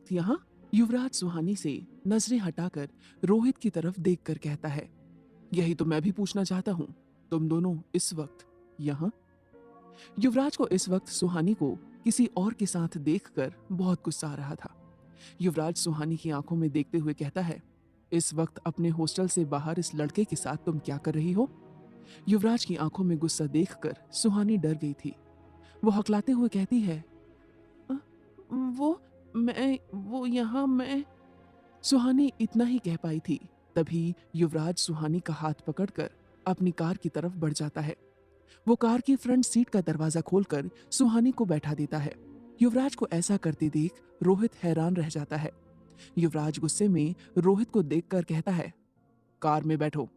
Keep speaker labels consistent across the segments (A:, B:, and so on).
A: वक्त यहाँ? युवराज सुहानी से नजरें हटाकर रोहित की तरफ देखकर कहता है, यही तो मैं भी पूछना चाहता हूँ, तुम दोनों इस वक्त यहाँ? युवराज को इस वक्त सुहानी को किसी और के साथ देखकर बहुत गुस्सा आ रहा था। युवराज सुहानी की आंखों में देखते हुए कहता है, इस वक्त अपने हॉस्टल से बाहर इस लड़के के साथ तुम क्या कर रही हो? युवराज की आंखों में गुस्सा देखकर सुहानी डर गई थी। वो हकलाते हुए कहती है, "अ, वो यहाँ मैं।" सुहानी इतना ही कह पाई थी, तभी युवराज सुहानी का हाथ पकड़कर अपनी कार की तरफ बढ़ जाता है। वो कार की फ्रंट सीट का दरवाजा खोलकर सुहानी को बैठा देता है। युवराज को ऐसा करते देख रोहित हैरान रह जाता है। युवराज गुस्से में रोहित को देखकर कहता है, कार में बैठो।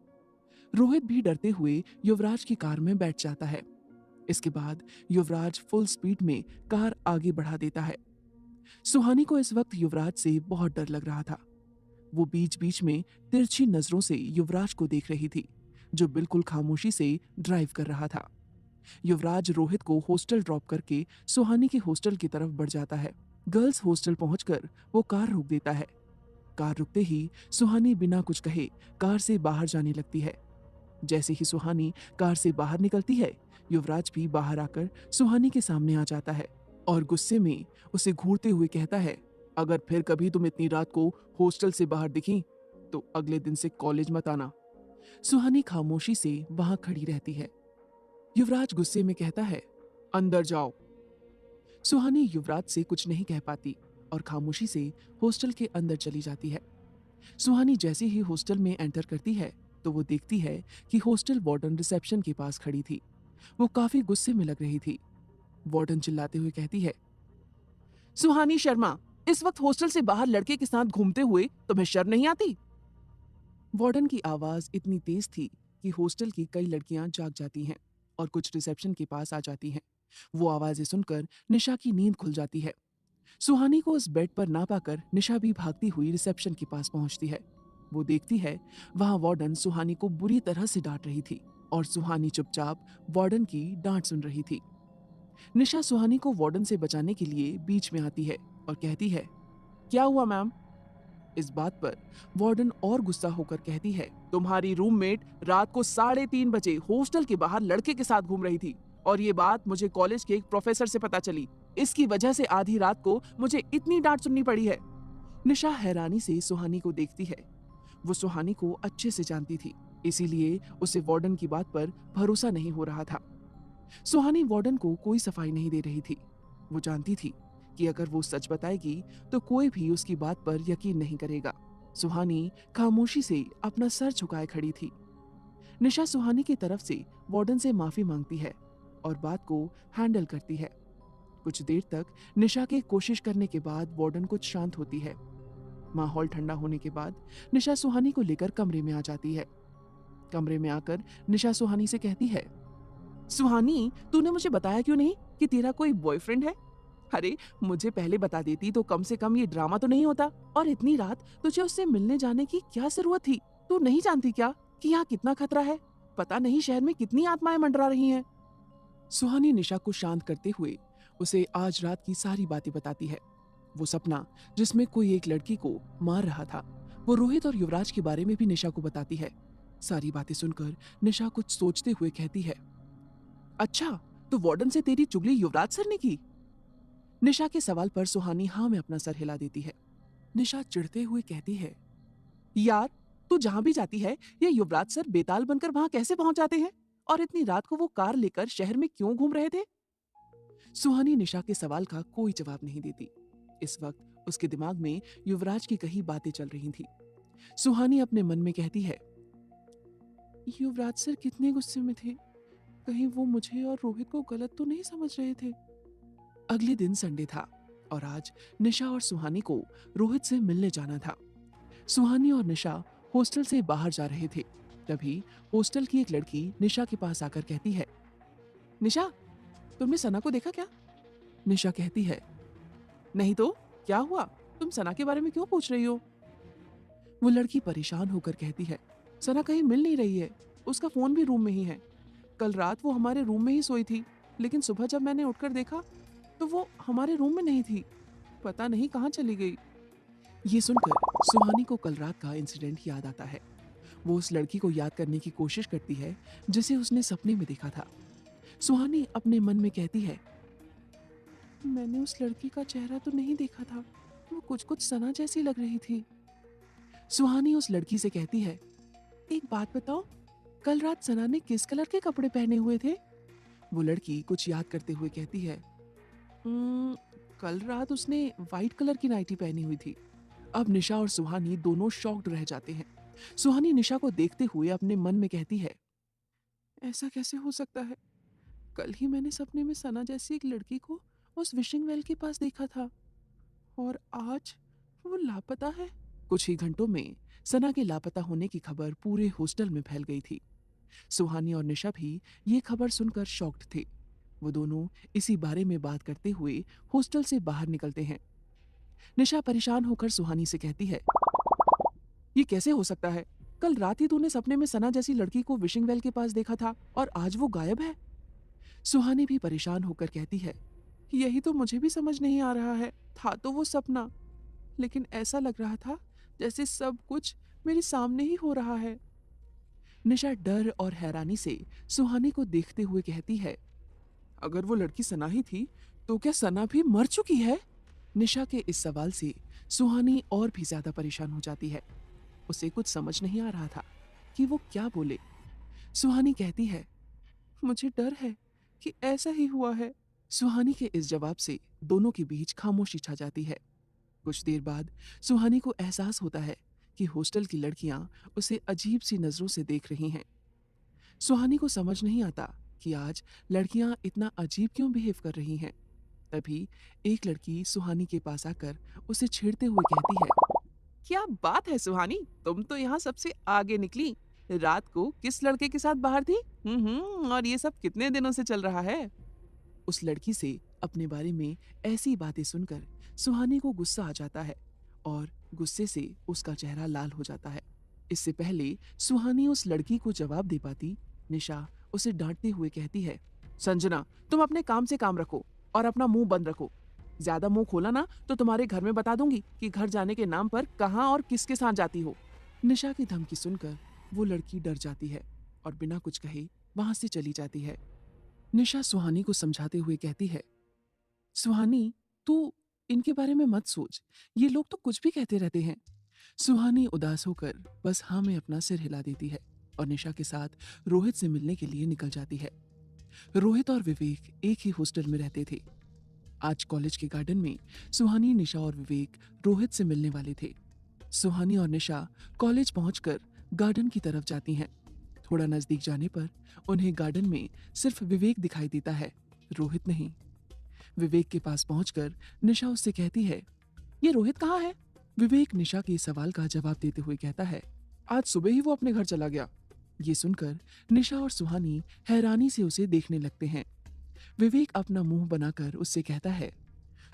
A: रोहित भी डरते हुए युवराज की कार में बैठ जाता है। इसके बाद युवराज फुल स्पीड में कार आगे बढ़ा देता है। सुहानी को इस वक्त युवराज से बहुत डर लग रहा था। वो बीच बीच में तिरछी नजरों से युवराज को देख रही थी, जो बिल्कुल खामोशी से ड्राइव कर रहा था। युवराज रोहित को हॉस्टल ड्रॉप करके सुहानी के हॉस्टल की तरफ बढ़ जाता है। गर्ल्स हॉस्टल पहुंचकर वो कार रोक देता है। कार रुकते ही सुहानी बिना कुछ कहे कार से बाहर जाने लगती है। जैसे ही सुहानी कार से बाहर निकलती है, युवराज भी बाहर आकर सुहानी के सामने आ जाता है और गुस्से में उसे घूरते हुए कहता है, अगर फिर कभी तुम इतनी रात को हॉस्टल से बाहर दिखी तो अगले दिन से कॉलेज मत आना। सुहानी खामोशी से वहां खड़ी रहती है। युवराज गुस्से में कहता है, अंदर जाओ। सुहानी युवराज से कुछ नहीं कह पाती और खामोशी से हॉस्टल के अंदर चली जाती है। सुहानी जैसे ही हॉस्टल में एंटर करती है तो वो देखती है कि हॉस्टल वार्डन रिसेप्शन के पास खड़ी थी। वो काफी गुस्से में लग रही थी। वार्डन चिल्लाते हुए कहती है, सुहानी शर्मा, इस वक्त हॉस्टल से बाहर लड़के के साथ घूमते हुए तुम्हें शर्म नहीं आती? वार्डन की आवाज इतनी तेज थी कि हॉस्टल की कई लड़कियां जाग जाती हैं और कुछ रिसेप्शन के पास आ जाती हैं। वो आवाजें सुनकर निशा की नींद खुल जाती है। सुहानी को उस बेड पर ना पाकर निशा भी भागती हुई रिसेप्शन के पास पहुंचती है। वो देखती है वहां वार्डन सुहानी को बुरी तरह से डांट रही थी और सुहानी चुपचाप वार्डन की डांट सुन रही थी। निशा सुहानी को वार्डन से बचाने के लिए बीच में आती है और कहती है, क्या हुआ मैम? इस बात पर वार्डन और गुस्सा होकर कहती है, तुम्हारी रूममेट रात को 3:30 बजे हॉस्टल के बाहर लड़के के साथ घूम रही थी और ये बात मुझे कॉलेज के एक प्रोफेसर से पता चली। इसकी वजह से आधी रात को मुझे इतनी डांट सुननी पड़ी है। निशा हैरानी से सुहानी को देखती है। वो सुहानी को अच्छे से जानती थी, इसीलिए उसे वार्डन की बात पर भरोसा नहीं हो रहा था। सुहानी वार्डन को कोई सफाई नहीं दे रही थी। वो जानती थी कि अगर वो सच बताएगी तो कोई भी उसकी बात पर यकीन नहीं करेगा। सुहानी खामोशी से अपना सर झुकाए खड़ी थी। निशा सुहानी की तरफ से वार्डन से माफी मांगती है और बात को हैंडल करती है। कुछ देर तक निशा के कोशिश करने के बाद वार्डन कुछ शांत होती है। माहौल ठंडा होने के बाद निशा सुहानी को लेकर कमरे में आ जाती है। कमरे में आकर निशा सुहानी से कहती है, सुहानी, तूने मुझे बताया क्यों नहीं कि तेरा कोई बॉयफ्रेंड है? अरे, मुझे पहले बता देती तो कम से कम ये ड्रामा तो नहीं होता। और इतनी रात तुझे उससे मिलने जाने की क्या जरूरत थी? तू नहीं जानती क्या कि यहाँ कितना खतरा है? पता नहीं शहर में कितनी आत्माएं मंडरा रही हैं। सुहानी निशा को शांत करते हुए उसे आज रात की सारी बातें बताती है। वो सपना जिसमें कोई एक लड़की को मार रहा था, वो रोहित और युवराज के बारे में भी निशा को बताती है। सारी बातें सुनकर निशा कुछ सोचते हुए कहती है, अच्छा, तो वार्डन से तेरी चुगली युवराज सर ने की? निशा के सवाल पर सुहानी हाँ में अपना सर हिला देती है। निशा चिढ़ते हुए कहती है, यार, तू जहां भी जाती है ये युवराज सर बेताल बनकर वहां कैसे पहुंच जाते हैं? और इतनी रात को वो कार लेकर शहर में क्यों घूम रहे थे? सुहानी निशा के सवाल का कोई जवाब नहीं देती। इस वक्त उसके दिमाग में युवराज की कई बातें चल रही थी। सुहानी अपने मन में कहती है, युवराज सर कितने गुस्से में थे, कहीं वो मुझे और रोहित को गलत तो नहीं समझ रहे थे। अगले दिन संडे था और आज निशा और सुहानी को रोहित से मिलने जाना था। सुहानी और निशा हॉस्टल से बाहर जा रहे थे। तभी हॉस्टल की एक लड़की निशा के पास आकर कहती है, निशा, तुमने सना को देखा क्या? निशा कहती है, नहीं तो क्या हुआ? तुम सना के बारे में क्यों पूछ रही हो? वो लड़की परेशान होकर कहती है, सना कहीं मिल नहीं रही है, उसका फोन भी रूम में ही है। कल रात वो हमारे रूम में ही सोई थी, लेकिन सुबह जब मैंने उठकर देखा तो वो हमारे रूम में नहीं थी। पता नहीं कहाँ चली गई। ये सुनकर सुहानी को कल रात का इंसिडेंट याद आता है। वो उस लड़की को याद करने की कोशिश करती है जिसे उसने सपने में देखा था। सुहानी अपने मन में कहती है, मैंने उस लड़की का चेहरा तो नहीं देखा था, वो कुछ कुछ सना जैसी लग रही थी। सुहानी उस लड़की से कहती है, एक बात बताओ, कल रात सना ने किस कलर के कपड़े पहने हुए थे? वो लड़की कुछ याद करते हुए कहती है, "उम्म, कल रात उसने व्हाइट कलर की नाइटी पहनी हुई थी।" अब निशा और सुहानी दोनों शॉक्ड रह जाते हैं। सुहानी निशा को देखते हुए अपने मन में कहती है, ऐसा कैसे हो सकता है? कल ही मैंने सपने में सना जैसी एक लड़की को उस विशिंग वेल के पास देखा था और आज वो लापता है। कुछ ही घंटों में सना के लापता होने की खबर पूरे हॉस्टल में फैल गई थी। सुहानी और निशा भी ये खबर सुनकर शॉक्ड थे। वो दोनों इसी बारे में बात करते हुए हॉस्टल से बाहर निकलते हैं। निशा परेशान होकर सुहानी से कहती है, ये कैसे हो सकता है? कल रात ही तूने सपने में सना जैसी लड़की को विशिंग वेल के पास देखा था और आज वो गायब है। सुहानी भी परेशान होकर कहती है, यही तो मुझे भी समझ नहीं आ रहा है। था तो वो सपना, लेकिन ऐसा लग रहा था जैसे सब कुछ मेरे सामने ही हो रहा है। निशा डर और हैरानी से सुहानी को देखते हुए कहती है, अगर वो लड़की सना ही थी तो क्या सना भी मर चुकी है? निशा के इस सवाल से सुहानी और भी ज्यादा परेशान हो जाती है। उसे कुछ समझ नहीं आ रहा था कि वो क्या बोले। सुहानी कहती है, मुझे डर है कि ऐसा ही हुआ है। सुहानी के इस जवाब से दोनों के बीच खामोशी छा जाती है। कुछ देर बाद सुहानी को एहसास होता है कि हॉस्टल की लड़कियां उसे अजीब सी नजरों से देख रही हैं। सुहानी को समझ नहीं आता कि आज लड़कियां इतना अजीब क्यों बिहेव कर रही हैं। तभी एक लड़की सुहानी के पास आकर उसे छेड़ते हुए कहती है, क्या बात है सुहानी, तुम तो यहाँ सबसे आगे निकली। रात को किस लड़के के साथ बाहर थी? और ये सब कितने दिनों से चल रहा है? उस लड़की से अपने बारे में ऐसी बातें सुनकर सुहानी को गुस्सा आ जाता है और गुस्से से उसका चेहरा लाल हो जाता है। इससे पहले सुहानी उस लड़की को जवाब दे पाती, निशा उसे डांटते हुए कहती है, संजना, तुम अपने काम से काम रखो और अपना मुंह बंद रखो। ज्यादा मुंह खोला ना तो तुम्हारे घर में बता दूंगी कि घर जाने के नाम पर कहाँ और किसके साथ जाती हो। निशा की धमकी सुनकर वो लड़की डर जाती है और बिना कुछ कहे वहां से चली जाती है। निशा सुहानी को समझाते हुए कहती है, सुहानी, तू इनके बारे में मत सोच, ये लोग तो कुछ भी कहते रहते हैं। सुहानी उदास होकर बस हाँ में अपना सिर हिला देती है और निशा के साथ रोहित से मिलने के लिए निकल जाती है। रोहित और विवेक एक ही हॉस्टल में रहते थे। आज कॉलेज के गार्डन में सुहानी, निशा और विवेक रोहित से मिलने वाले थे। सुहानी और निशा कॉलेज पहुंचकर गार्डन की तरफ जाती हैं। थोड़ा नजदीक जाने पर उन्हें गार्डन में सिर्फ विवेक दिखाई देता है, रोहित नहीं। विवेक के पास पहुंचकर निशा उससे कहती है, ये रोहित कहाँ है? विवेक निशा के सवाल का जवाब देते हुए कहता है, आज सुबह ही वो अपने घर चला गया। ये सुनकर निशा और सुहानी हैरानी से उसे देखने लगते हैं। विवेक अपना मुंह बनाकर उससे कहता है,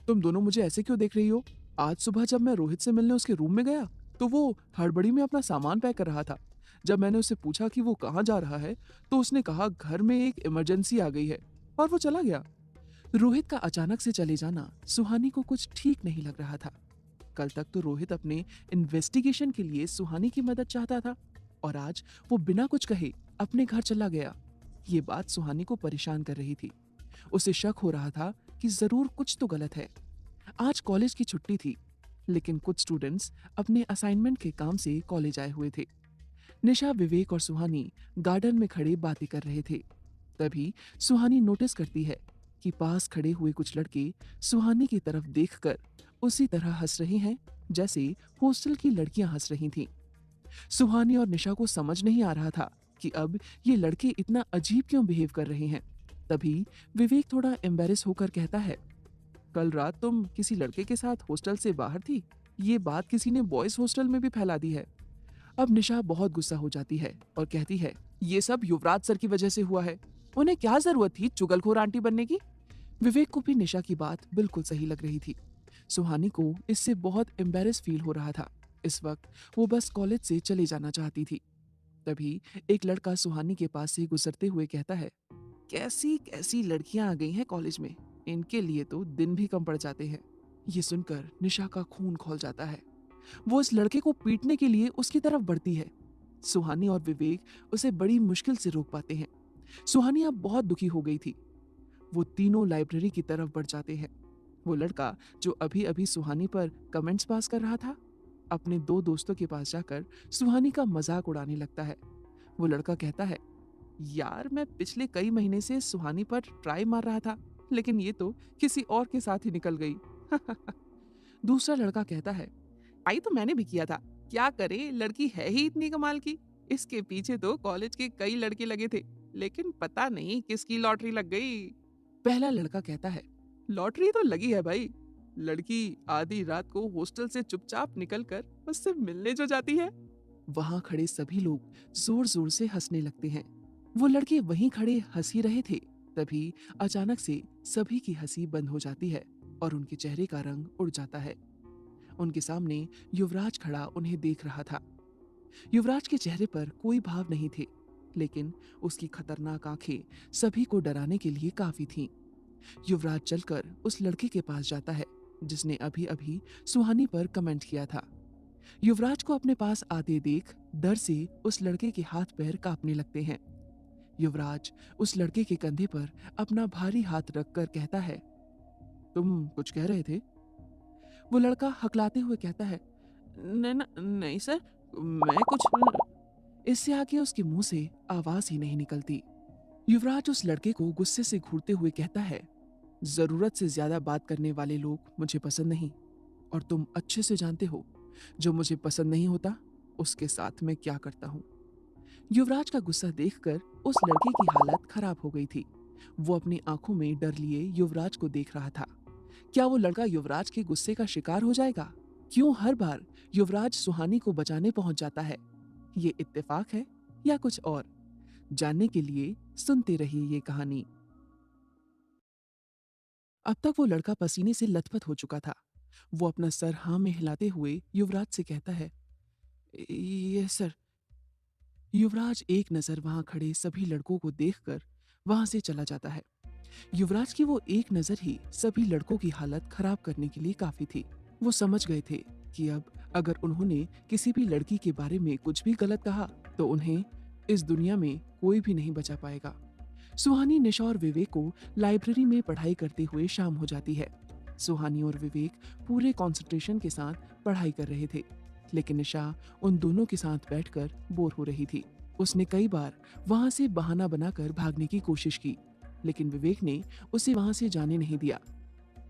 A: तुम दोनों मुझे ऐसे क्यों देख रही हो? आज सुबह जब मैं रोहित से मिलने उसके रूम में गया तो वो हड़बड़ी में अपना सामान पैक कर रहा था। जब मैंने उससे पूछा कि वो कहाँ जा रहा है तो उसने कहा घर में एक इमरजेंसी आ गई है और वो चला गया। रोहित का अचानक से चले जाना सुहानी को कुछ ठीक नहीं लग रहा था। कल तक तो रोहित अपने इन्वेस्टिगेशन के लिए सुहानी की मदद चाहता था और आज वो बिना कुछ कहे अपने घर चला गया। ये बात सुहानी को परेशान कर रही थी। उसे शक हो रहा था कि जरूर कुछ तो गलत है। आज कॉलेज की छुट्टी थी, लेकिन कुछ स्टूडेंट्स अपने असाइनमेंट के काम से कॉलेज आए हुए थे। निशा, विवेक और सुहानी गार्डन में खड़े बातें कर रहे थे। तभी सुहानी नोटिस करती है कि पास खड़े हुए कुछ लड़के सुहानी की तरफ देखकर उसी तरह हंस रहे हैं जैसे हॉस्टल की लड़कियां हंस रही थीं। सुहानी और निशा को समझ नहीं आ रहा था कि अब ये लड़के इतना अजीब क्यों बिहेव कर रहे हैं। तभी विवेक थोड़ा एम्बेरस होकर कहता है, कल रात तुम किसी लड़के के साथ हॉस्टल से बाहर थी। ये बात किसी ने बॉयज हॉस्टल में भी फैला दी है। अब निशा बहुत गुस्सा हो जाती है और कहती है, ये सब युवराज सर की वजह से हुआ है। उन्हें क्या जरूरत थी चुगलखोर आंटी बनने की? विवेक को भी निशा की बात बिल्कुल सही लग रही थी। सुहानी को इससे बहुत एम्बेरस फील हो रहा था। इस वक्त वो बस कॉलेज से चले जाना चाहती थी। तभी एक लड़का सुहानी के पास से गुजरते हुए कहता है, कैसी कैसी लड़कियां आ गई हैं कॉलेज में, इनके लिए तो दिन भी कम पड़ जाते हैं। ये सुनकर निशा का खून खौल जाता है। वो इस लड़के को पीटने के लिए उसकी तरफ बढ़ती है। सुहानी और विवेक उसे बड़ी मुश्किल से रोक पाते हैं। सुहानी अब बहुत दुखी हो गई थी। वो तीनों लाइब्रेरी की तरफ बढ़ जाते हैं। वो लड़का जो अभी अभी सुहानी पर कमेंट्स पास कर रहा था, अपने दो दोस्तों के पास जाकर सुहानी का मजाक उड़ाने लगता है। वो लड़का कहता है, यार मैं पिछले कई महीने से सुहानी पर ट्राई मार रहा था, लेकिन ये तो किसी और के साथ ही निकल गई। दूसरा लड़का कहता है, ट्राई तो मैंने भी किया था, क्या करे, लड़की है ही इतनी कमाल की। इसके पीछे तो कॉलेज के कई लड़के लगे थे, लेकिन पता नहीं किसकी लॉटरी लग गई। पहला लड़का कहता है, लॉटरी तो लगी है भाई, लड़की आधी रात को हॉस्टल से चुपचाप निकलकर उससे मिलने जो जाती है। वहां खड़े सभी लोग जोर जोर से हंसने लगते हैं। वो लड़के वहीं खड़े हंस ही रहे थे, तभी अचानक से सभी की हंसी बंद हो जाती है और उनके चेहरे का रंग उड़ जाता है। उनके सामने युवराज खड़ा उन्हें देख रहा था। युवराज के चेहरे पर कोई भाव नहीं थे, लेकिन उसकी खतरनाक आंखें सभी को डराने के लिए काफी थीं। युवराज चलकर उस लड़के के पास जाता है जिसने अभी अभी सुहानी पर कमेंट किया था। युवराज को अपने पास आते देख डर से उस लड़के के हाथ पैर कांपने लगते हैं। युवराज उस लड़के के कंधे पर अपना भारी हाथ रखकर कहता है, तुम कुछ कह रहे थे? वो लड़का हकलाते हुए कहता है, नहीं सर, मैं कुछ। इससे आगे उसके मुंह से आवाज ही नहीं निकलती। युवराज उस लड़के को गुस्से से घूरते हुए कहता है, जरूरत से ज्यादा बात करने वाले लोग मुझे पसंद नहीं, और तुम अच्छे से जानते हो जो मुझे पसंद नहीं होता उसके साथ मैं क्या करता हूँ। युवराज का गुस्सा देखकर उस लड़के की हालत खराब हो गई थी। वो अपनी आंखों में डर लिए युवराज को देख रहा था। क्या वो लड़का युवराज के गुस्से का शिकार हो जाएगा? क्यों हर बार युवराज सुहानी को बचाने पहुंच जाता है? ये इत्तेफाक है या कुछ और? जानने के लिए सुनते रहिए ये कहानी। अब तक वो लड़का पसीने से लथपथ हो चुका था। वो अपना सर हाँ में हिलाते हुए युवराज से कहता है, ये सर। युवराज एक नजर वहां खड़े सभी लड़कों को देखकर वहां से चला जाता है। युवराज की वो एक नजर ही सभी लड़कों की हालत खराब करने के लिए काफी थी। वो समझ गए थे कि अब अगर उन्होंने किसी भी लड़की के बारे में कुछ भी गलत कहा तो उन्हें इस दुनिया में कोई भी नहीं बचा पाएगा। सुहानी, निशा और विवेक को लाइब्रेरी में पढ़ाई करते हुए शाम हो जाती है। सुहानी और विवेक पूरे कंसंट्रेशन के साथ पढ़ाई कर रहे थे, लेकिन निशा उन दोनों के साथ बैठकर बोर हो रही थी। उसने कई बार वहां से बहाना बनाकर भागने की कोशिश की, लेकिन विवेक ने उसे वहां से जाने नहीं दिया।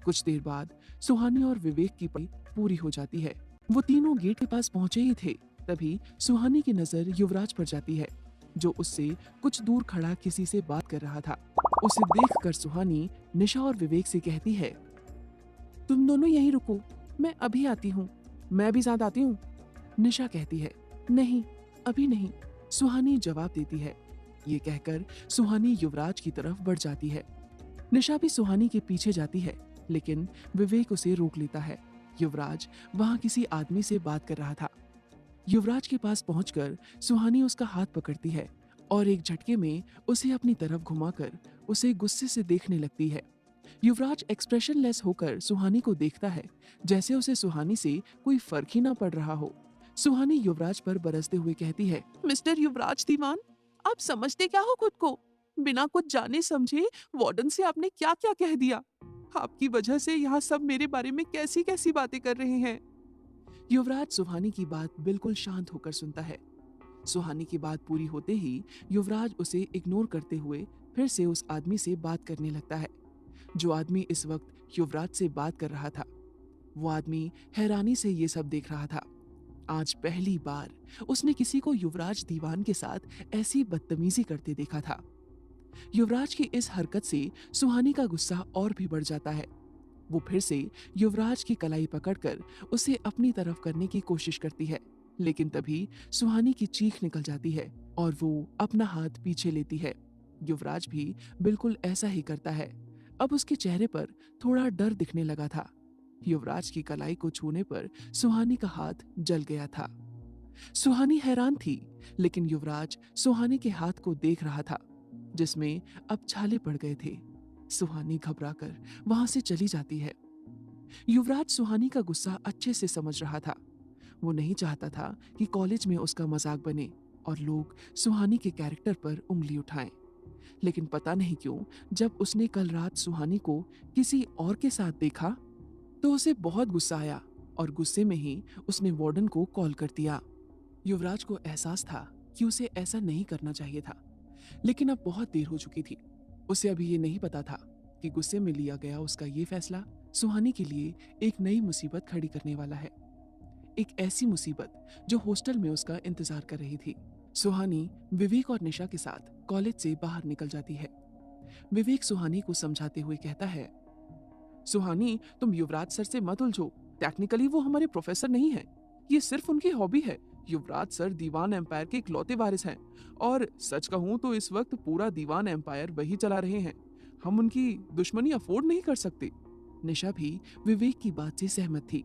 A: कुछ देर बाद सुहानी और विवेक की पढ़ाई पूरी हो जाती है। वो तीनों गेट के पास पहुंचे ही थे, तभी सुहानी की नजर युवराज पर जाती है, जो उससे कुछ दूर खड़ा किसी से बात कर रहा था। उसे देखकर सुहानी निशा और विवेक से कहती है, तुम दोनों यहीं रुको, मैं अभी आती हूँ। मैं भी साथ आती हूँ। निशा कहती है, नहीं, अभी नहीं। सुहानी जवाब देती है। ये कहकर सुहानी युवराज की तरफ बढ़ जाती है। निशा भी सुहानी के पीछे जाती है, लेकिन विवेक उसे रोक लेता है। युवराज वहां किसी आदमी से बात कर रहा था। युवराज के पास पहुंचकर सुहानी उसका हाथ पकड़ती है और एक झटके में उसे अपनी तरफ घुमाकर उसे गुस्से से देखने लगती है। युवराज एक्सप्रेशनलेस होकर सुहानी को देखता है, जैसे उसे सुहानी से कोई फर्क ही ना पड़ रहा हो। सुहानी युवराज पर बरसते हुए कहती है, मिस्टर युवराज दीवान, आप समझते क्या हो खुद को? बिना कुछ जाने समझे वार्डन से आपने क्या क्या कह दिया। आपकी वजह से यहाँ सब मेरे बारे में कैसी कैसी बातें कर रहे हैं। युवराज सुहानी की बात बिल्कुल शांत होकर सुनता है। सुहानी की बात पूरी होते ही युवराज उसे इग्नोर करते हुए फिर से उस आदमी से बात करने लगता है, जो आदमी इस वक्त युवराज से बात कर रहा था। वो आदमी हैरानी से ये सब देख रहा था। आज पहली बार उसने किसी को युवराज दीवान के साथ ऐसी बदतमीजी करते देखा था। युवराज की इस हरकत से सुहानी का गुस्सा और भी बढ़ जाता है। वो फिर से युवराज की कलाई पकड़कर उसे अपनी तरफ करने की कोशिश करती है, लेकिन तभी सुहानी की चीख निकल जाती है और वो अपना हाथ पीछे लेती है। युवराज भी बिल्कुल ऐसा ही करता है। अब उसके चेहरे पर थोड़ा डर दिखने लगा था। युवराज की कलाई को छूने पर सुहानी का हाथ जल गया था। सुहानी हैरान थी, लेकिन युवराज सुहानी के हाथ को देख रहा था, जिसमें अब छाले पड़ गए थे। सुहानी घबराकर वहां से चली जाती है। युवराज सुहानी का गुस्सा अच्छे से समझ रहा था। वो नहीं चाहता था कि कॉलेज में उसका मजाक बने और लोग सुहानी के कैरेक्टर पर उंगली उठाएं। लेकिन पता नहीं क्यों जब उसने कल रात सुहानी को किसी और के साथ देखा तो उसे बहुत गुस्सा आया और गुस्से में ही उसने वार्डन को कॉल कर दिया। युवराज को एहसास था कि उसे ऐसा नहीं करना चाहिए था, लेकिन अब बहुत देर हो चुकी थी। उसे अभी ये नहीं पता था कि गुस्से में लिया गया उसका ये फैसला सुहानी के लिए एक नई मुसीबत खड़ी करने वाला है। एक ऐसी मुसीबत जो हॉस्टल में उसका इंतजार कर रही थी। सुहानी विवेक और निशा के साथ कॉलेज से बाहर निकल जाती है। विवेक सुहानी को समझाते हुए कहता है, सुहानी तुम युवराज सर से मत उलझो। टेक्निकली वो हमारे प्रोफेसर नहीं है, ये सिर्फ उनकी हॉबी है। युवराज सर दीवान एम्पायर के इकलौते वारिस हैं और सच कहूं तो इस वक्त पूरा दीवान एम्पायर वही चला रहे हैं। हम उनकी दुश्मनी अफोर्ड नहीं कर सकते। निशा भी विवेक की बात से सहमत थी।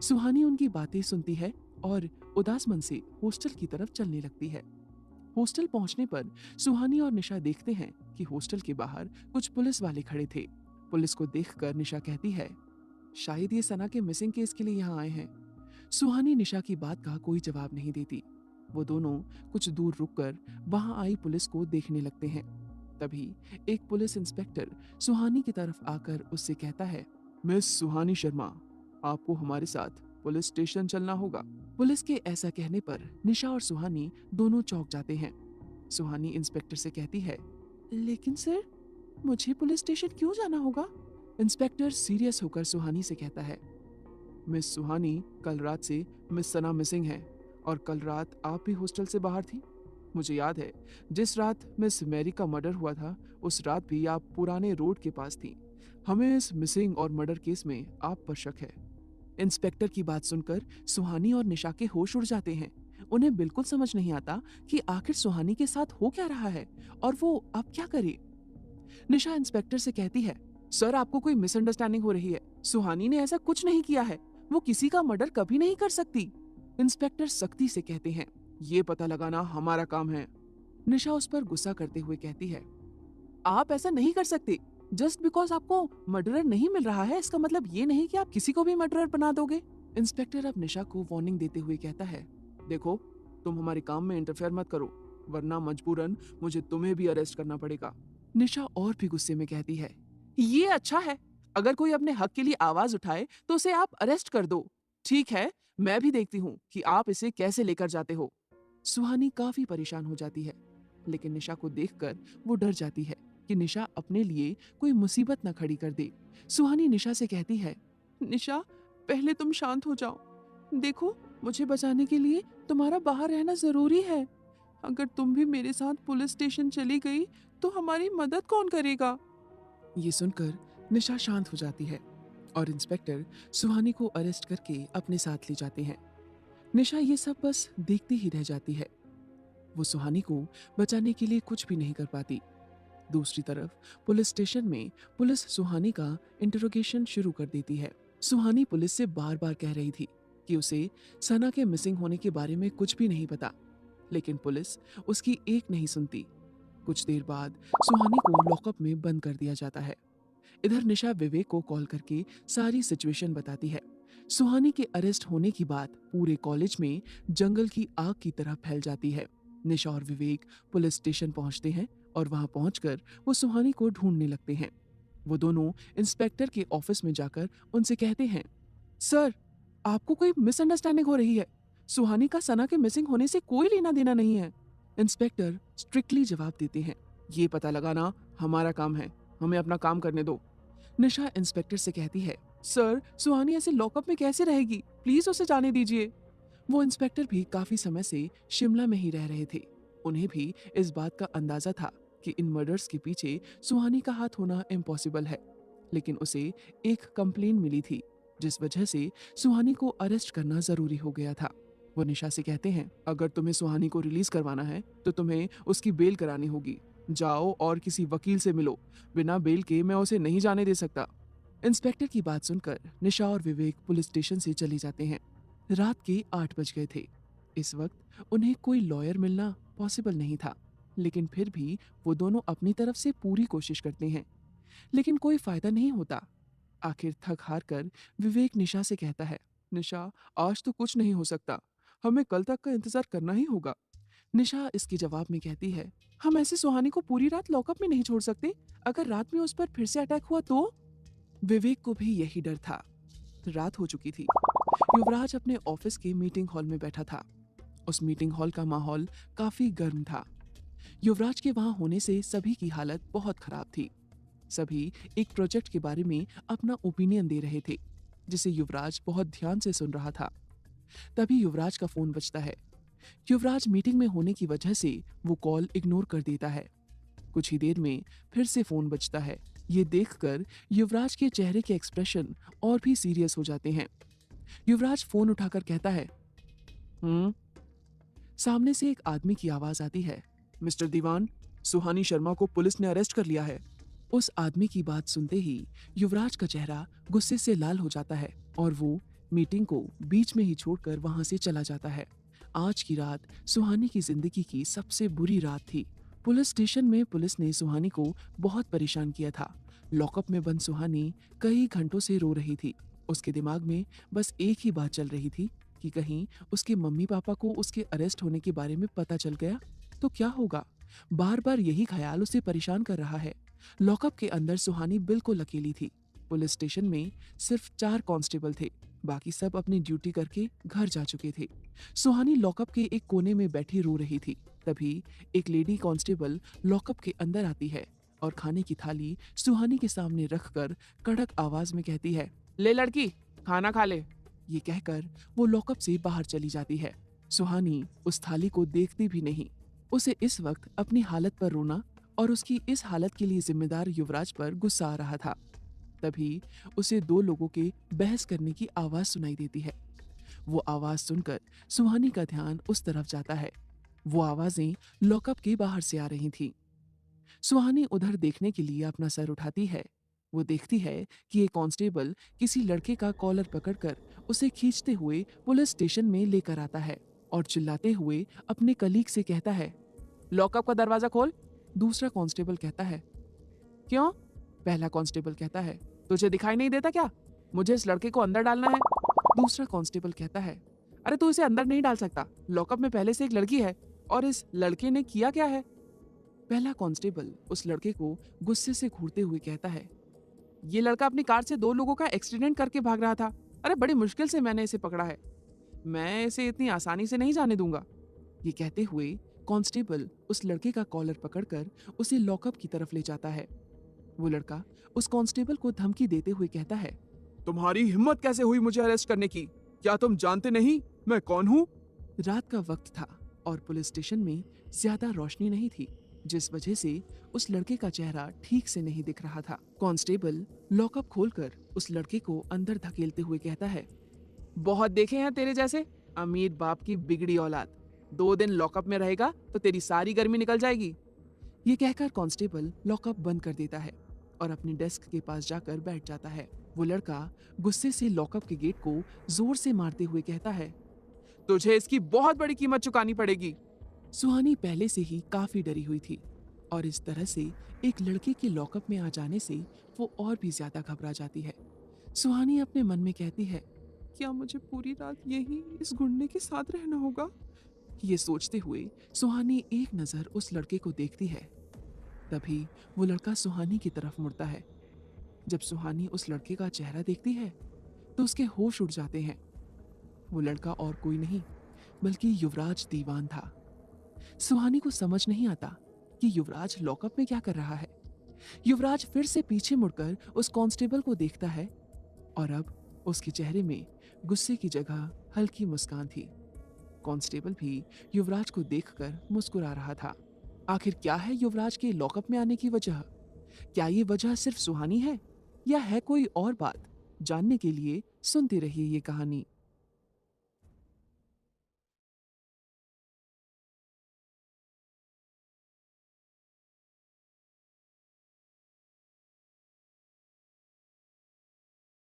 A: सुहानी उनकी बातें सुनती है और उदास मन से हॉस्टल की तरफ चलने लगती है। हॉस्टल पहुंचने पर सुहानी और निशा देखते हैं कि हॉस्टल के बाहर कुछ पुलिस वाले खड़े थे। पुलिस को देखकर निशा कहती है, शायद ये सना के मिसिंग केस के लिए यहाँ आए हैं। सुहानी निशा की बात का कोई जवाब नहीं देती। वो दोनों कुछ दूर रुककर वहां आई पुलिस को देखने लगते हैं। तभी एक पुलिस इंस्पेक्टर सुहानी की तरफ आकर उससे कहता है, मिस सुहानी शर्मा, आपको हमारे साथ पुलिस स्टेशन चलना होगा। पुलिस के ऐसा कहने पर निशा और सुहानी दोनों चौंक जाते हैं। सुहानी इंस्पेक्टर से कहती है, लेकिन सर मुझे पुलिस स्टेशन क्यों जाना होगा? इंस्पेक्टर सीरियस होकर सुहानी से कहता है, मिस सुहानी, कल रात से मिस सना मिसिंग है और कल रात आप भी हॉस्टल से बाहर थी। मुझे याद है जिस रात मिस मैरी का मर्डर हुआ था उस रात भी आप पुराने रोड के पास थी। हमें इस मिसिंग और मर्डर केस में आप पर शक है। इंस्पेक्टर की बात सुनकर सुहानी और निशा के होश उड़ जाते हैं। उन्हें बिल्कुल समझ नहीं आता कि आखिर सुहानी के साथ हो क्या रहा है और वो अब क्या करे। निशा इंस्पेक्टर से कहती है, सर आपको कोई मिसअंडरस्टैंडिंग हो रही है। सुहानी ने ऐसा कुछ नहीं किया है। वो किसी का मर्डर कभी नहीं कर सकती। इंस्पेक्टर सख्ती से कहते हैं, ये पता लगाना हमारा काम है। निशा उस पर गुस्सा करते हुए कहती है, आप ऐसा नहीं कर सकते। जस्ट बिकॉज आपको मर्डरर नहीं मिल रहा है इसका मतलब ये नहीं कि आप किसी को भी मर्डरर बना दोगे। इंस्पेक्टर अब निशा को वार्निंग देते हुए कहता है, देखो तुम हमारे काम में इंटरफेयर मत करो वरना मजबूरन मुझे तुम्हें भी अरेस्ट करना पड़ेगा। निशा और भी गुस्से में कहती है, ये अच्छा है, अगर कोई अपने हक के लिए आवाज उठाए तो उसे आप अरेस्ट कर दो। ठीक है, मैं भी देखती हूँ कि आप इसे कैसे लेकर जाते हो। सुहानी काफी परेशान हो जाती है, लेकिन निशा को देखकर वो डर जाती है कि निशा अपने लिए कोई मुसीबत न खड़ी कर दे। सुहानी निशा से कहती है, निशा पहले तुम शांत हो जाओ। देखो मुझे बचाने के लिए तुम्हारा बाहर रहना जरूरी है। अगर तुम भी मेरे साथ पुलिस स्टेशन चली गई तो हमारी मदद कौन करेगा? ये सुनकर निशा शांत हो जाती है और इंस्पेक्टर सुहानी को अरेस्ट करके अपने साथ ले जाते हैं। निशा ये सब बस देखती ही रह जाती है। वो सुहानी को बचाने के लिए कुछ भी नहीं कर पाती। दूसरी तरफ पुलिस स्टेशन में पुलिस सुहानी का इंटरोगेशन शुरू कर देती है। सुहानी पुलिस से बार बार कह रही थी कि उसे सना के मिसिंग होने के बारे में कुछ भी नहीं पता, लेकिन पुलिस उसकी एक नहीं सुनती। कुछ देर बाद सुहानी को लॉकअप में बंद कर दिया जाता है। इधर निशा विवेक को कॉल करके सारी सिचुएशन बताती है। सुहानी के अरेस्ट होने की बात पूरे कॉलेज में जंगल की आग की तरह फैल जाती है। निशा और विवेक पुलिस स्टेशन पहुंचते हैं और वहां पहुंचकर वो सुहानी को ढूंढने लगते हैं। वो दोनों इंस्पेक्टर के ऑफिस में जाकर उनसे कहते हैं, सर आपको कोई मिसअंडरस्टैंडिंग हो रही है। सुहानी का सना के मिसिंग होने से कोई लेना देना नहीं है। इंस्पेक्टर स्ट्रिक्टली जवाब देते हैं, ये पता लगाना हमारा काम है, हमें अपना काम करने दो। निशा इंस्पेक्टर से कहती है, सर सुहानी ऐसे लॉकअप में कैसे रहेगी, प्लीज उसे जाने दीजिए। वो इंस्पेक्टर भी काफी समय से शिमला में ही रह रहे थे। उन्हें भी इस बात का अंदाजा था कि इन मर्डर्स के पीछे सुहानी का हाथ होना इम्पॉसिबल है, लेकिन उसे एक कंप्लेन मिली थी जिस वजह से सुहानी को अरेस्ट करना जरूरी हो गया था। वो निशा से कहते हैं, अगर तुम्हें सुहानी को रिलीज करवाना है तो तुम्हें उसकी बेल करानी होगी। जाओ और किसी वकील से मिलो, बिना बेल के मैं उसे नहीं जाने दे सकता। इंस्पेक्टर की बात सुनकर निशा और विवेक पुलिस स्टेशन से चले जाते हैं। रात के 8 बज गए थे। इस वक्त उन्हें कोई लॉयर मिलना पॉसिबल नहीं था, लेकिन फिर भी वो दोनों अपनी तरफ से पूरी कोशिश करते हैं, लेकिन कोई फायदा नहीं होता। आखिर थक हार कर विवेक निशा से कहता है, निशा, आज तो कुछ नहीं हो सकता। हमें कल तक का इंतजार करना ही होगा। निशा इसके जवाब में कहती है, हम ऐसे सुहानी को पूरी रात लॉकअप में नहीं छोड़ सकते। अगर रात में उस पर फिर से अटैक हुआ तो? विवेक को भी यही डर था। रात हो चुकी थी। युवराज अपने ऑफिस के मीटिंग हॉल में बैठा था। उस मीटिंग हॉल का माहौल काफी गर्म था। युवराज के वहां होने से सभी की हालत बहुत खराब थी। सभी एक प्रोजेक्ट के बारे में अपना ओपिनियन दे रहे थे, जिसे युवराज बहुत ध्यान से सुन रहा था। तभी युवराज का फोन बजता है। युवराज मीटिंग में होने की वजह से वो कॉल इग्नोर कर देता है। कुछ ही देर में फिर से फोन बजता है। ये देखकर युवराज के चेहरे के एक्सप्रेशन और भी सीरियस हो जाते हैं। युवराज फोन उठाकर कहता है, हम्म। सामने से एक आदमी की आवाज आती है, मिस्टर दीवान, सुहानी शर्मा को पुलिस ने अरेस्ट कर लिया है। उस आदमी की बात सुनते ही युवराज का चेहरा गुस्से से लाल हो जाता है और वो मीटिंग को बीच में ही छोड़कर वहां से चला जाता है। आज की रात सुहानी की जिंदगी की सबसे बुरी रात थी। पुलिस स्टेशन में पुलिस ने सुहानी को बहुत परेशान किया था। लॉकअप में बंद सुहानी कई घंटों से रो रही थी। उसके दिमाग में बस एक ही बात चल रही थी कि कहीं उसके मम्मी पापा को उसके अरेस्ट होने के बारे में पता चल गया तो क्या होगा। बार बार यही ख्याल उसे परेशान कर रहा है। लॉकअप के अंदर सुहानी बिल्कुल अकेली थी। पुलिस स्टेशन में सिर्फ 4 कांस्टेबल थे। बाकी सब अपनी ड्यूटी करके घर जा चुके थे। सुहानी लॉकअप के एक कोने में बैठी रो रही थी। तभी एक लेडी कांस्टेबल लॉकअप के अंदर आती है और खाने की थाली सुहानी के सामने रखकर कड़क आवाज में कहती है, ले लड़की, खाना खा ले। ये कहकर वो लॉकअप से बाहर चली जाती है। सुहानी उस थाली को देखती भी नहीं। उसे इस वक्त अपनी हालत पर रोना और उसकी इस हालत के लिए जिम्मेदार युवराज पर गुस्सा आ रहा था। तभी उसे 2 लोगों के बहस करने की आवाज सुनाई देती है। वो आवाज सुनकर सुहानी का ध्यान उस तरफ जाता है। वो आवाजें लॉकअप के बाहर से आ रही थीं। सुहानी उधर देखने के लिए अपना सर उठाती है। वो देखती है कि एक कांस्टेबल किसी लड़के का कॉलर पकड़कर उसे खींचते हुए पुलिस स्टेशन में लेकर आता है और चिल्लाते हुए अपने कलीग से कहता है, लॉकअप का दरवाजा खोल। दूसरा कांस्टेबल कहता है, क्यों? पहला कांस्टेबल कहता है, तुझे दिखाई नहीं देता क्या? मुझे इस लड़के को अंदर डालना है। दूसरा कांस्टेबल कहता है, अरे तू इसे अंदर नहीं डाल सकता। लॉकअप में पहले से एक लड़की है और इस लड़के ने किया क्या है? पहला कांस्टेबल उस लड़के को गुस्से से घूरते हुए कहता है, ये लड़का अपनी कार से 2 लोगों का एक्सीडेंट करके भाग रहा था। अरे बड़ी मुश्किल से मैंने इसे पकड़ा है। मैं इसे इतनी आसानी से नहीं जाने दूंगा। ये कहते हुए कांस्टेबल उस लड़के का कॉलर पकड़कर उसे लॉकअप की तरफ ले जाता है। वो लड़का उस कांस्टेबल को धमकी देते हुए कहता है, तुम्हारी हिम्मत कैसे हुई मुझे अरेस्ट करने की? क्या तुम जानते नहीं मैं कौन हूँ? रात का वक्त था और पुलिस स्टेशन में ज्यादा रोशनी नहीं थी, जिस वजह से उस लड़के का चेहरा ठीक से नहीं दिख रहा था। कांस्टेबल लॉकअप खोलकर उस लड़के को अंदर धकेलते हुए कहता है, बहुत देखे हैं तेरे जैसे अमीर बाप की बिगड़ी औलाद। 2 दिन लॉकअप में रहेगा तो तेरी सारी गर्मी निकल जाएगी। ये कहकर कांस्टेबल लॉकअप बंद कर देता है और अपनी डेस्क के पास जाकर बैठ जाता है। वो लड़का गुस्से से लॉकअप के गेट को जोर से मारते हुए कहता है, तुझे इसकी बहुत बड़ी कीमत चुकानी पड़ेगी। सुहानी पहले से ही काफी डरी हुई थी और इस तरह से एक लड़के के लॉकअप में आ जाने से वो और भी ज्यादा घबरा जाती है। सुहानी अपने मन में कहती है, क्या मुझे पूरी रात यही इस गुंडे के साथ रहना होगा? ये सोचते हुए सुहानी एक नजर उस लड़के को देखती है। तभी वो लड़का सुहानी की तरफ मुड़ता है। जब सुहानी उस लड़के का चेहरा देखती है तो उसके होश उड़ जाते हैं। वो लड़का और कोई नहीं बल्कि युवराज दीवान था। सुहानी को समझ नहीं आता कि युवराज लॉकअप में क्या कर रहा है। युवराज फिर से पीछे मुड़कर उस कांस्टेबल को देखता है और अब उसके चेहरे में गुस्से की जगह हल्की मुस्कान थी। कांस्टेबल भी युवराज को देखकर मुस्कुरा रहा था। आखिर क्या है युवराज के लॉकअप में आने की वजह? क्या ये वजह सिर्फ सुहानी है या है कोई और बात? जानने के लिए सुनते रहिए ये कहानी।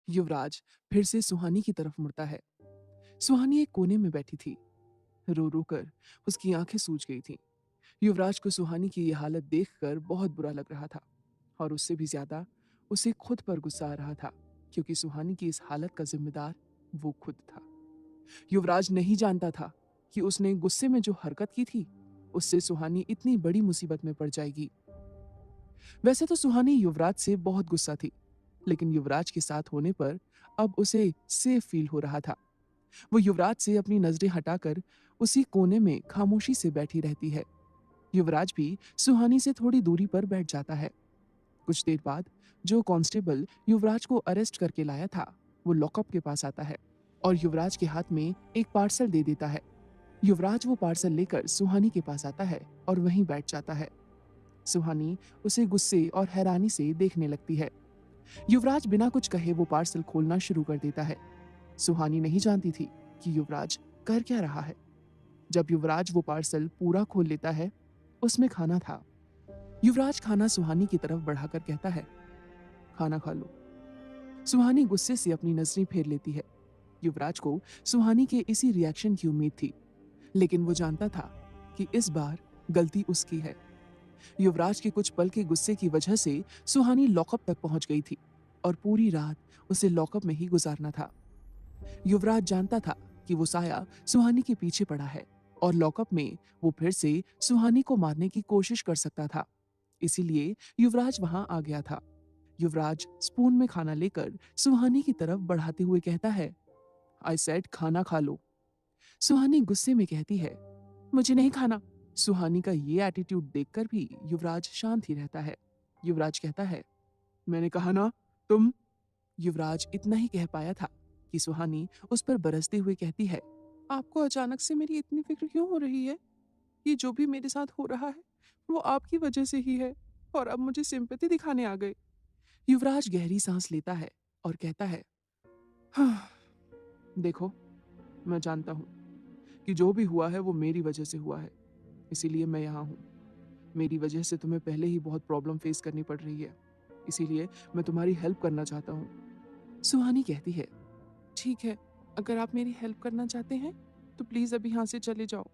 A: युवराज फिर से सुहानी की तरफ मुड़ता है। सुहानी एक कोने में बैठी थी। रो रो कर उसकी आंखें सूज गई थीं। युवराज को सुहानी की ये हालत देखकर बहुत बुरा लग रहा था और उससे भी ज्यादा उसे खुद पर गुस्सा आ रहा था, क्योंकि सुहानी की इस हालत का जिम्मेदार वो खुद था। युवराज नहीं जानता था कि उसने गुस्से में जो हरकत की थी, उससे सुहानी इतनी बड़ी मुसीबत में पड़ जाएगी। वैसे तो सुहानी युवराज से बहुत गुस्सा थी, लेकिन युवराज के साथ होने पर अब उसे सेफ फील हो रहा था। वो युवराज से अपनी नजरें हटाकर उसी कोने में खामोशी से बैठी रहती है। युवराज भी सुहानी से थोड़ी दूरी पर बैठ जाता है। कुछ देर बाद जो कांस्टेबल युवराज को अरेस्ट करके लाया था, वो लॉकअप के पास आता है और युवराज के हाथ में एक पार्सल दे देता है। युवराज वो पार्सल लेकर सुहानी के पास आता है और वहीं बैठ जाता है। सुहानी उसे गुस्से और हैरानी से देखने लगती है। युवराज बिना कुछ कहे वो पार्सल खोलना शुरू कर देता है। सुहानी नहीं जानती थी कि युवराज कर क्या रहा है। जब युवराज वो पार्सल पूरा खोल लेता है, उसमें खाना था। युवराज खाना सुहानी की तरफ बढ़ाकर कहता है, खाना खा लो। सुहानी गुस्से से अपनी नजरें फेर लेती है। युवराज को सुहानी के इसी रिएक्शन की उम्मीद थी, लेकिन वो जानता था कि इस बार गलती उसकी है। युवराज के कुछ पल के गुस्से की वजह से सुहानी लॉकअप तक पहुंच गई थी और पूरी रात उसे लॉकअप में ही गुजारना था। युवराज जानता था कि वो साया सुहानी के पीछे पड़ा है और लॉकअप में वो फिर से सुहानी को मारने की कोशिश कर सकता था। इसीलिए युवराज वहां आ गया था। युवराज स्पून में खाना लेकर सुहानी की तरफ बढ़ाते हुए कहता है, आई सेड खाना खा लो। सुहानी गुस्से में कहती है, मुझे नहीं खाना। सुहानी का ये एटीट्यूड देखकर भी युवराज शांत ही रहता है। युवराज कहता है, मैंने कहा ना, तुम। युवराज इतना ही कह पाया था कि सुहानी उस पर बरसते हुए कहती है, आपको अचानक से मेरी इतनी फिक्र क्यों हो रही है? ये जो भी मेरे साथ हो रहा है वो आपकी वजह से ही है और अब मुझे सिंपैथी दिखाने आ गए। युवराज गहरी सांस लेता है और कहता है, हाँ, देखो, मैं जानता हूँ कि जो भी हुआ है वो मेरी वजह से हुआ है, इसीलिए मैं यहाँ हूँ। मेरी वजह से तुम्हें पहले ही बहुत प्रॉब्लम फेस करनी पड़ रही है, इसीलिए मैं तुम्हारी हेल्प करना चाहता हूँ। सुहानी कहती है, ठीक है, अगर आप मेरी हेल्प करना चाहते हैं तो प्लीज अभी यहाँ से चले जाओ।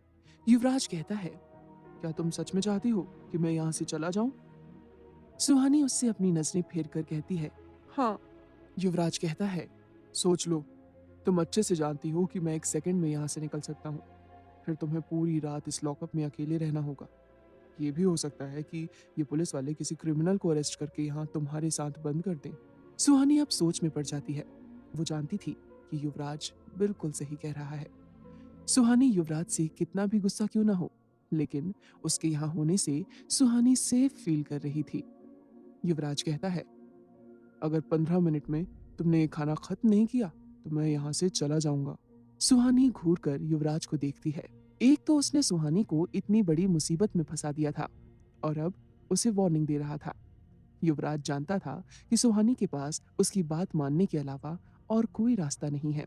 A: युवराज कहता है, क्या तुम सच में चाहती हो कि मैं यहाँ से चला जाऊं? सुहानी उससे अपनी नजरें फेर कर कहती है, हाँ। युवराज कहता है, सोच लो, तुम अच्छे से जानती हो कि मैं एक सेकंड में यहाँ से निकल सकता हूँ। फिर तुम्हें पूरी रात इस लॉकअप में अकेले रहना होगा। ये भी हो सकता है कि ये पुलिस वाले किसी क्रिमिनल को अरेस्ट करके यहाँ तुम्हारे साथ बंद कर दें। सुहानी अब सोच में पड़ जाती है। वो जानती थी कि युवराज बिल्कुल सही कह रहा है। सुहानी युवराज से कितना भी गुस्सा क्यों ना हो, लेकिन उसके यहाँ होने से सुहानी सेफ फील कर रही थी। युवराज कहता है, अगर 15 मिनट में तुमने ये खाना खत्म नहीं किया तो मैं यहाँ से चला जाऊंगा। सुहानी घूर कर युवराज को देखती है। एक तो उसने सुहानी को इतनी बड़ी मुसीबत में फंसा दिया था और अब उसे वार्निंग दे रहा था। युवराज जानता था कि सुहानी के पास उसकी बात मानने के अलावा और कोई रास्ता नहीं है।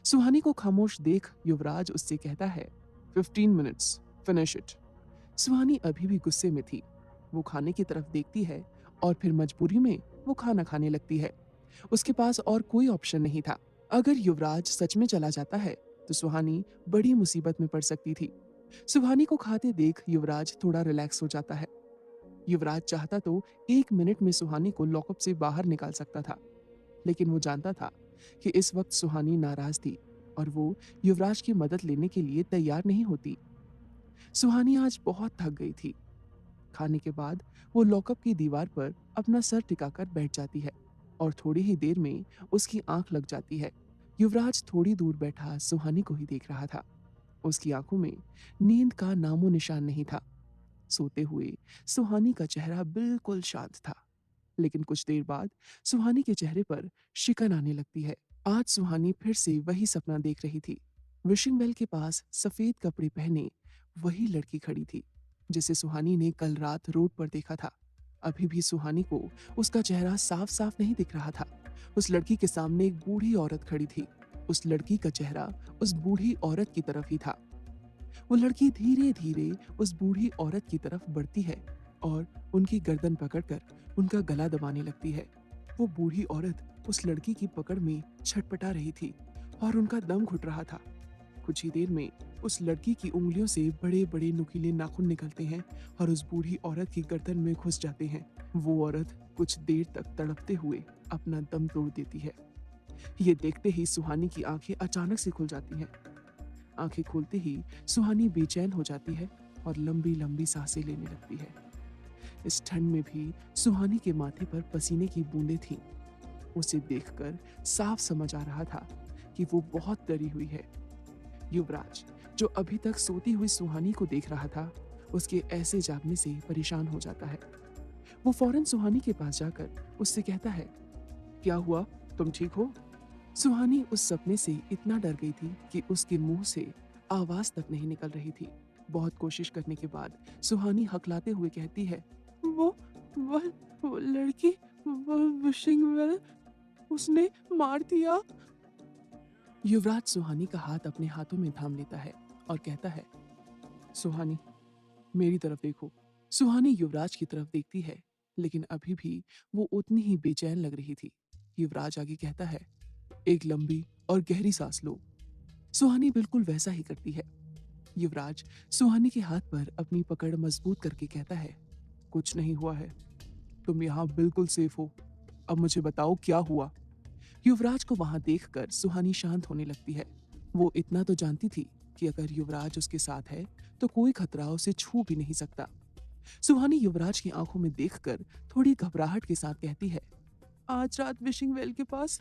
A: सुहानी को खामोश देख युवराज उससे कहता है, 15 मिनट्स, फिनिश इट। सुहानी अभी भी गुस्से में थी। वो खाने की तरफ देखती है और फिर मजबूरी में वो खाना खाने लगती है। उसके पास और कोई ऑप्शन नहीं था। अगर युवराज सच में चला जाता है तो सुहानी बड़ी मुसीबत में पड़ सकती थी। सुहानी को खाते देख युवराज थोड़ा रिलैक्स हो जाता है। युवराज चाहता तो 1 मिनट में सुहानी को लॉकअप से बाहर निकाल सकता था, लेकिन वो जानता था कि इस वक्त सुहानी नाराज थी और वो युवराज की मदद लेने के लिए तैयार नहीं होती। सुहानी आज बहुत थक गई थी। खाने के बाद वो लॉकअप की दीवार पर अपना सर टिकाकर बैठ जाती है और थोड़ी ही देर में उसकी आंख लग जाती है। युवराज थोड़ी दूर बैठा सुहानी को ही देख रहा था। उसकी आंखों में नींद का नामो निशान नहीं था। सोते हुए सुहानी का चेहरा बिल्कुल शांत था, लेकिन कुछ देर बाद सुहानी के चेहरे पर शिकन आने लगती है। आज सुहानी फिर से वही सपना देख रही थी। विशिंग वेल के पास सफेद कपड़े पहने वही लड़की खड़ी थी जिसे सुहानी ने कल रात रोड पर देखा था। अभी भी सुहानी को उसका चेहरा साफ साफ नहीं दिख रहा था। उस लड़की के सामने एक बूढ़ी औरत खड़ी थी। उस लड़की का चेहरा उस बूढ़ी औरत की तरफ ही था। वो लड़की धीरे धीरे उस बूढ़ी औरत की तरफ बढ़ती है और उनकी गर्दन पकड़कर उनका गला दबाने लगती है। वो बूढ़ी औरत उस लड़की की पकड़ में छटपटा रही थी और उनका दम घुट रहा था। कुछ ही देर में उस लड़की की उंगलियों से बड़े बड़े नुकीले नाखून निकलते हैं और उस बूढ़ी औरत की गर्दन में घुस जाते हैं। वो औरत कुछ देर तक तड़पते हुए अपना दम तोड़ देती है। ये देखते ही सुहानी की आंखें अचानक से खुल जाती हैं। आंखें खोलते ही सुहानी बेचैन हो जाती है और लंबी लंबी सांसें लेने लगती है। इस ठंड में भी सुहानी के माथे पर पसीने की बूंदें थीं। उसे देखकर साफ समझ आ रहा था कि वो बहुत डरी हुई है। युवराज, जो अभी तक सोती हुई सुहानी को देख रहा था, उसके ऐसे जागने से परेशान हो जाता है। वो फौरन सुहानी के पास जाकर उससे कहता है, क्या हुआ, तुम ठीक हो? सुहानी उस सपने से इतना डर गई थी कि उसके मुंह से आवाज तक नहीं निकल रही थी। बहुत कोशिश करने के बाद सुहानी हकलाते हुए कहती है, वो वो वो लड़की, वो विशिंग वेल, उसने मार दिया। युवराज सुहानी का हाथ अपने हाथों में थाम लेता है और कहता है, सुहानी, मेरी तरफ देखो। सुहानी युवराज की तरफ देखती है, लेकिन अभी भी वो उतनी ही बेचैन लग रही थी। युवराज आगे कहता है, एक लंबी और गहरी सांस लो। सुहानी बिल्कुल वैसा ही करती है। युवराज सुहानी के हाथ पर अपनी पकड़ मजबूत करके कहता है, कुछ नहीं हुआ है, तुम यहाँ बिल्कुल सेफ हो। अब मुझे बताओ क्या हुआ। युवराज को वहां देखकर सुहानी शांत होने लगती है। वो इतना तो जानती थी कि अगर युवराज उसके साथ है तो कोई खतरा उसे छू भी नहीं सकता। सुहानी युवराज की आंखों में देखकर थोड़ी घबराहट के साथ कहती है, आज रात विशिंग वेल के पास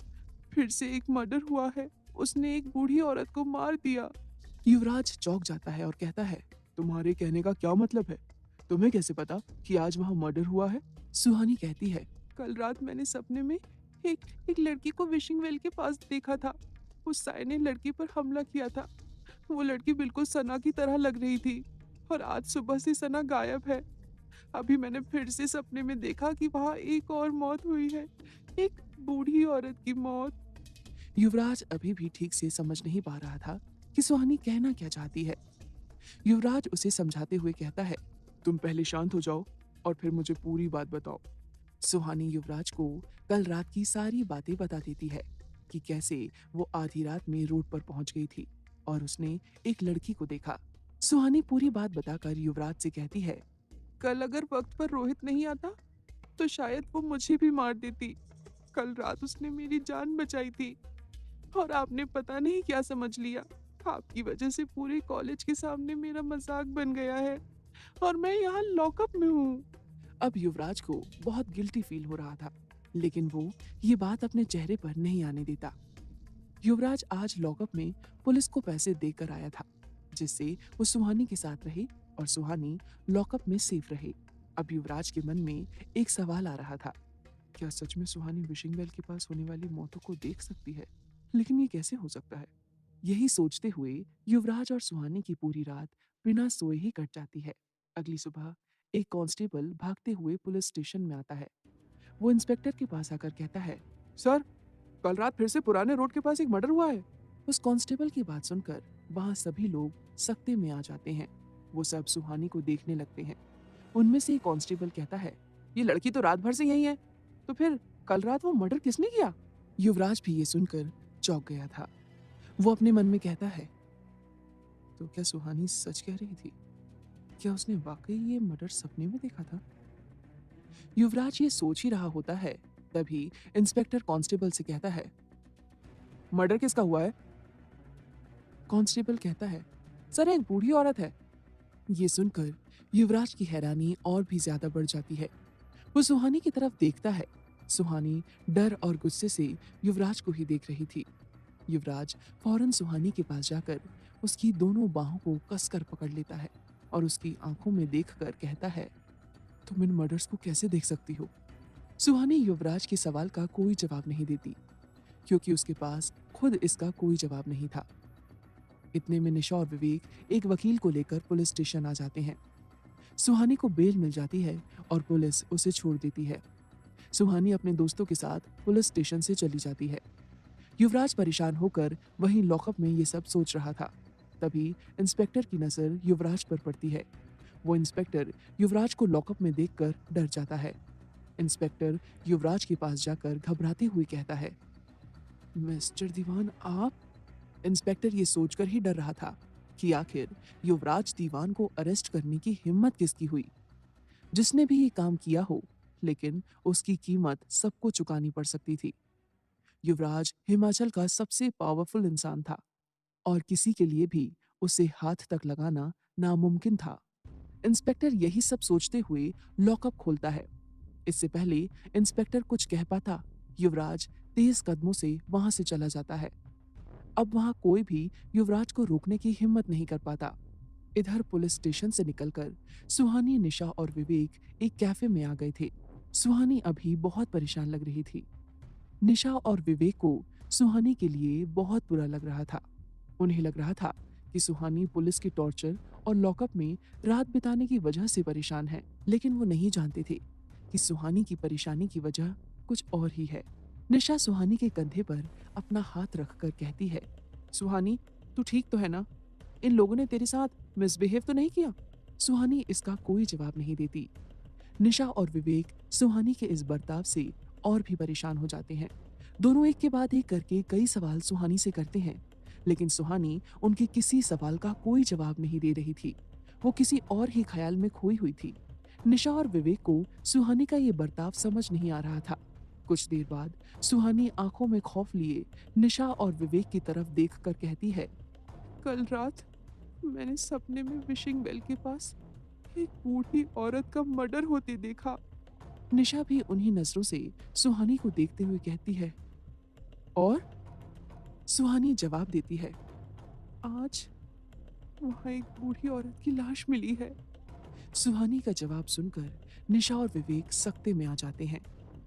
A: फिर से एक मर्डर हुआ है। उसने एक बूढ़ी औरत को मार दिया। युवराज चौंक जाता है और कहता है, तुम्हारे कहने का क्या मतलब है? तुम्हें कैसे पता कि आज वहां मर्डर हुआ है? सुहानी कहती है, कल रात मैंने सपने में एक एक लड़की को विशिंग वेल के पास देखा था। उस साय ने लड़की पर हमला किया था। वो लड़की बिल्कुल सना की तरह लग रही थी और आज सुबह से सना गायब है। अभी मैंने फिर से सपने में देखा कि वहां एक और मौत हुई है, एक बूढ़ी औरत की मौत। युवराज अभी भी ठीक से समझ नहीं पा रहा था कि सुहानी कहना क्या चाहती है। युवराज उसे समझाते हुए कहता है, तुम पहले शांत हो जाओ और फिर मुझे पूरी बात बताओ। सुहानी युवराज को कल रात की सारी बातें बता देती है कि कैसे वो आधी रात में रोड पर पहुंच गई थी और उसने एक लड़की को देखा। सुहानी पूरी बात बताकर युवराज से कहती है, कल अगर वक्त पर रोहित नहीं आता तो शायद वो मुझे भी मार देती। कल रात उसने मेरी जान बचाई थी और आपने पता नहीं क्या समझ लिया। आपकी वजह से पूरे कॉलेज के सामने मेरा मजाक बन गया है और मैं यहाँ लॉकअप में हूँ। अब युवराज को बहुत गिल्टी फील हो रहा था, लेकिन वो ये बात अपने चेहरे पर नहीं आने देता। युवराज आज लॉकअप में पुलिस को पैसे देकर आया था, जिससे वो सुहानी के साथ रहे और सुहानी लॉकअप में सेफ रहे। अब युवराज के मन में एक सवाल आ रहा था, क्या सच में सुहानी विशिंग वेल के पास होने वाली मौतों को देख सकती है? लेकिन ये कैसे हो सकता है? यही सोचते हुए युवराज और सुहानी की पूरी रात बिना सोए ही कट जाती है। अगली सुबह एक कांस्टेबल भागते हुए पुलिस स्टेशन में आता है। वो इंस्पेक्टर के पास आकर कहता है, सर, कल रात फिर से पुराने रोड के पास एक मर्डर हुआ है। उस कांस्टेबल की बात सुनकर वहां सभी लोग सकते में आ जाते हैं। वो सब सुहानी को देखने लगते हैं। उनमें से एक कांस्टेबल कहता है, ये लड़की तो रात भर से यही है, तो फिर कल रात वो मर्डर किसने किया? युवराज भी ये सुनकर चौंक गया था। वो अपने मन में कहता है, तो क्या सुहानी सच कह रही थी? क्या उसने वाकई ये मर्डर सपने में देखा था? युवराज ये सोच ही रहा होता है, तभी इंस्पेक्टर कांस्टेबल से कहता है, मर्डर किसका हुआ है? कांस्टेबल कहता है, सर एक बूढ़ी औरत है। ये सुनकर युवराज की हैरानी और भी ज्यादा बढ़ जाती है। वो सुहानी की तरफ देखता है। सुहानी डर और गुस्से से युवराज को ही देख रही थी। युवराज फौरन सुहानी के पास जाकर उसकी दोनों बाहों को कसकर पकड़ लेता है और उसकी आंखों में देखकर कहता है, तुम इन मर्डर्स को कैसे देख सकती हो? सुहानी युवराज के सवाल का कोई जवाब नहीं देती, क्योंकि उसके पास खुद इसका कोई जवाब नहीं था। इतने में निशा और विवेक एक वकील को लेकर पुलिस स्टेशन आ जाते हैं। सुहानी को बेल मिल जाती है और पुलिस उसे छोड़ देती है। सुहानी अपने दोस्तों के साथ पुलिस स्टेशन से चली जाती है। युवराज परेशान होकर वहीं लॉकअप में ये सब सोच रहा था। तभी इंस्पेक्टर की नजर युवराज पर पड़ती है। वो इंस्पेक्टर युवराज को लॉकअप में देखकर डर जाता है। इंस्पेक्टर युवराज के पास जाकर घबराते हुए कहता है, मिस्टर दीवान, आप? इंस्पेक्टर ये सोचकर ही डर रहा था कि आखिर युवराज दीवान को अरेस्ट करने की हिम्मत किसकी हुई। जिसने भी ये काम किया हो, लेकिन उसकी कीमत सबको चुकानी पड़ सकती थी। युवराज हिमाचल का सबसे पावरफुल इंसान था और किसी के लिए भी उसे हाथ तक लगाना नामुमकिन था। इंस्पेक्टर यही सब सोचते हुए लॉकअप खोलता है। इससे पहले इंस्पेक्टर कुछ कह पाता, युवराज तेज कदमों से वहां से चला जाता है। अब वहां कोई भी युवराज को रोकने की हिम्मत नहीं कर पाता। इधर पुलिस स्टेशन से निकलकर सुहानी, निशा और विवेक एक कैफे में आ गए थे। सुहानी अभी बहुत परेशान लग रही थी। निशा और विवेक को सुहानी के लिए बहुत बुरा लग रहा था। उन्हें लग रहा था कि सुहानी पुलिस की टॉर्चर और लॉकअप में रात बिताने की वजह से परेशान है, लेकिन वो नहीं जानते थे कि सुहानी की परेशानी की वजह कुछ और ही है। निशा सुहानी के कंधे पर अपना हाथ रखकर कहती है, सुहानी, तू ठीक तो है ना? इन लोगों ने तेरे साथ मिसबिहेव तो नहीं किया? सुहानी इसका कोई जवाब नहीं देती। निशा और विवेक सुहानी के इस बर्ताव से और भी परेशान हो जाते हैं। दोनों एक के बाद एक करके कई सवाल सुहानी से करते हैं, लेकिन सुहानी उनके किसी सवाल का कोई जवाब नहीं दे रही थी। वो किसी और ही ख्याल में खोई हुई थी। निशा और विवेक को सुहानी का ये बर्ताव समझ नहीं आ रहा था। कुछ देर बाद सुहानी आंखों में खौफ लिए निशा और विवेक की तरफ देखकर कहती है, कल रात मैंने सपने में विशिंग वेल के पास एक बूढ़ी औरत का मर्डर होते देखा। निशा भी उन्हीं नजरों से सुहानी को देखते हुए कहती है, और सुहानी जवाब देती है, आज वहां एक बूढ़ी औरत की लाश मिली है। सुहानी का जवाब सुनकर निशा और विवेक सकते में आ जाते हैं।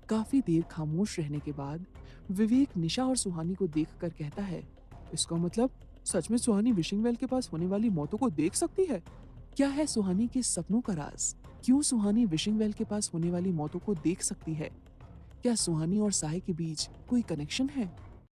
A: काफी देर खामोश रहने के बाद विवेक निशा और सुहानी को देखकर कहता है, इसका मतलब सच में सुहानी विशिंग वेल के पास होने वाली मौतों को देख सकती है? क्या है सुहानी के सपनों का राज? क्यों सुहानी विशिंग वेल के पास होने वाली मौतों को देख सकती है? क्या सुहानी और साय के बीच कोई कनेक्शन है?